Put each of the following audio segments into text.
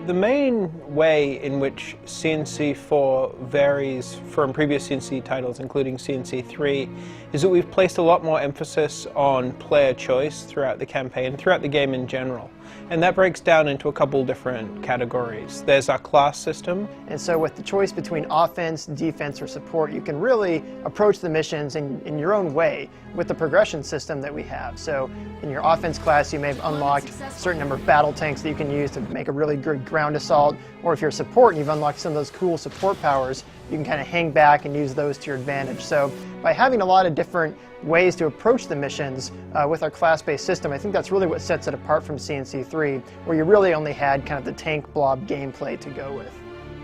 The main way in which CNC4 varies from previous CNC titles, including CNC3, is that we've placed a lot more emphasis on player choice throughout the campaign, throughout the game in general. And that breaks down into a couple different categories. There's our class system. And so with the choice between offense, defense, or support, you can really approach the missions in your own way with the progression system that we have. So in your offense class, you may have unlocked a certain number of battle tanks that you can use to make a really good ground assault. Or if you're support and you've unlocked some of those cool support powers, you can kind of hang back and use those to your advantage. So by having a lot of different ways to approach the missions with our class-based system, I think that's really what sets it apart from CNC3, where you really only had kind of the tank blob gameplay to go with.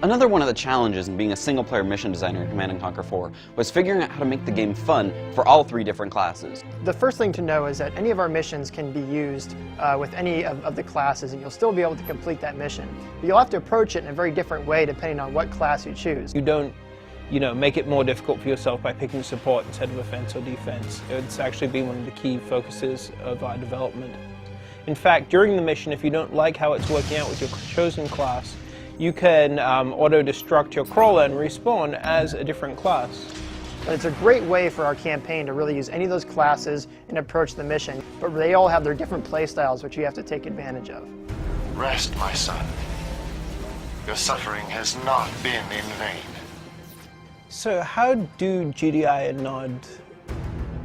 Another one of the challenges in being a single-player mission designer in Command & Conquer 4 was figuring out how to make the game fun for all three different classes. The first thing to know is that any of our missions can be used with any of the classes, and you'll still be able to complete that mission. But you'll have to approach it in a very different way depending on what class you choose. You don't, make it more difficult for yourself by picking support instead of offense or defense. It's actually been one of the key focuses of our development. In fact, during the mission, if you don't like how it's working out with your chosen class, you can auto-destruct your crawler and respawn as a different class. But it's a great way for our campaign to really use any of those classes and approach the mission, but they all have their different play styles which you have to take advantage of. Rest, my son. Your suffering has not been in vain. So how do GDI and NOD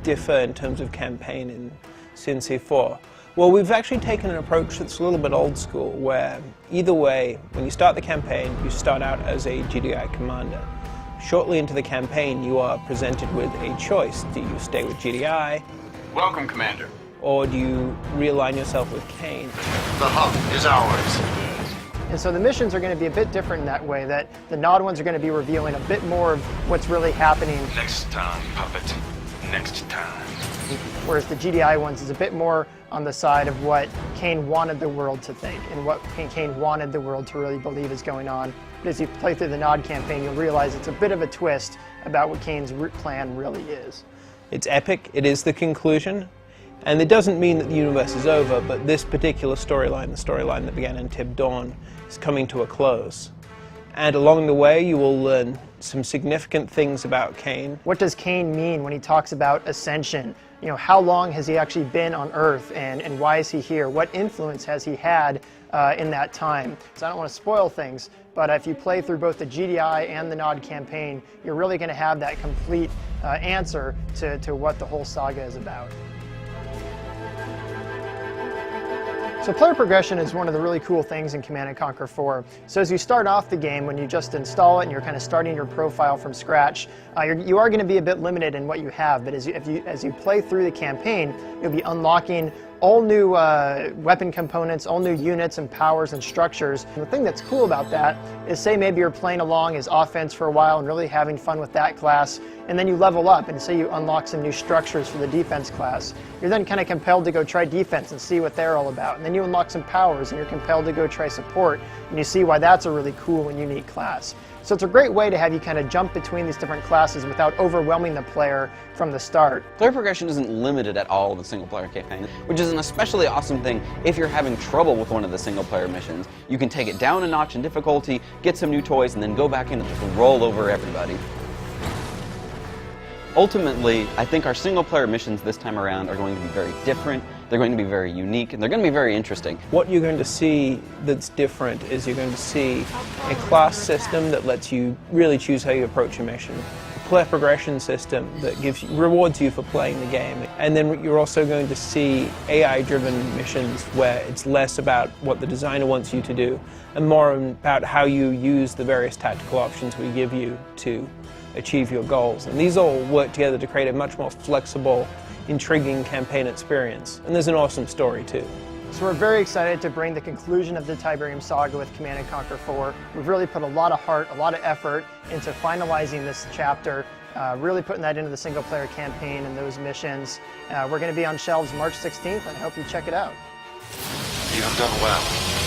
differ in terms of campaign in CNC4? Well, we've actually taken an approach that's a little bit old school, where either way, when you start the campaign, you start out as a GDI commander. Shortly into the campaign, you are presented with a choice. Do you stay with GDI? Welcome, Commander. Or do you realign yourself with Kane? The hub is ours. And so the missions are going to be a bit different in that way, that the NOD ones are going to be revealing a bit more of what's really happening. Next time, puppet. Next time. Whereas the GDI ones is a bit more on the side of what Kane wanted the world to think and what Kane wanted the world to really believe is going on. But as you play through the NOD campaign, you'll realize it's a bit of a twist about what Kane's plan really is. It's epic, it is the conclusion, and it doesn't mean that the universe is over, but this particular storyline, the storyline that began in Tib Dawn, is coming to a close. And along the way, you will learn some significant things about Kane. What does Kane mean when he talks about ascension? How long has he actually been on Earth, and why is he here? What influence has he had in that time? So I don't want to spoil things, but if you play through both the GDI and the NOD campaign, you're really going to have that complete answer to what the whole saga is about. So player progression is one of the really cool things in Command & Conquer 4. So as you start off the game, when you just install it and you're kind of starting your profile from scratch, you are going to be a bit limited in what you have. But as you play through the campaign, you'll be unlocking all new weapon components, all new units and powers and structures. And the thing that's cool about that is, say maybe you're playing along as offense for a while and really having fun with that class, and then you level up and say you unlock some new structures for the defense class. You're then kind of compelled to go try defense and see what they're all about. And then you unlock some powers and you're compelled to go try support, and you see why that's a really cool and unique class. So it's a great way to have you kind of jump between these different classes without overwhelming the player from the start. Player progression isn't limited at all in the single-player campaign, which is an especially awesome thing if you're having trouble with one of the single-player missions. You can take it down a notch in difficulty, get some new toys, and then go back in and just roll over everybody. Ultimately, I think our single-player missions this time around are going to be very different, they're going to be very unique, and they're going to be very interesting. What you're going to see that's different is you're going to see a class system that lets you really choose how you approach a mission, a player progression system that rewards you for playing the game, and then you're also going to see AI-driven missions where it's less about what the designer wants you to do and more about how you use the various tactical options we give you to achieve your goals. And these all work together to create a much more flexible, intriguing campaign experience. And there's an awesome story too. So we're very excited to bring the conclusion of the Tiberian saga with Command & Conquer 4. We've really put a lot of heart, a lot of effort into finalizing this chapter, really putting that into the single player campaign and those missions. We're going to be on shelves March 16th, and I hope you check it out. You have done well.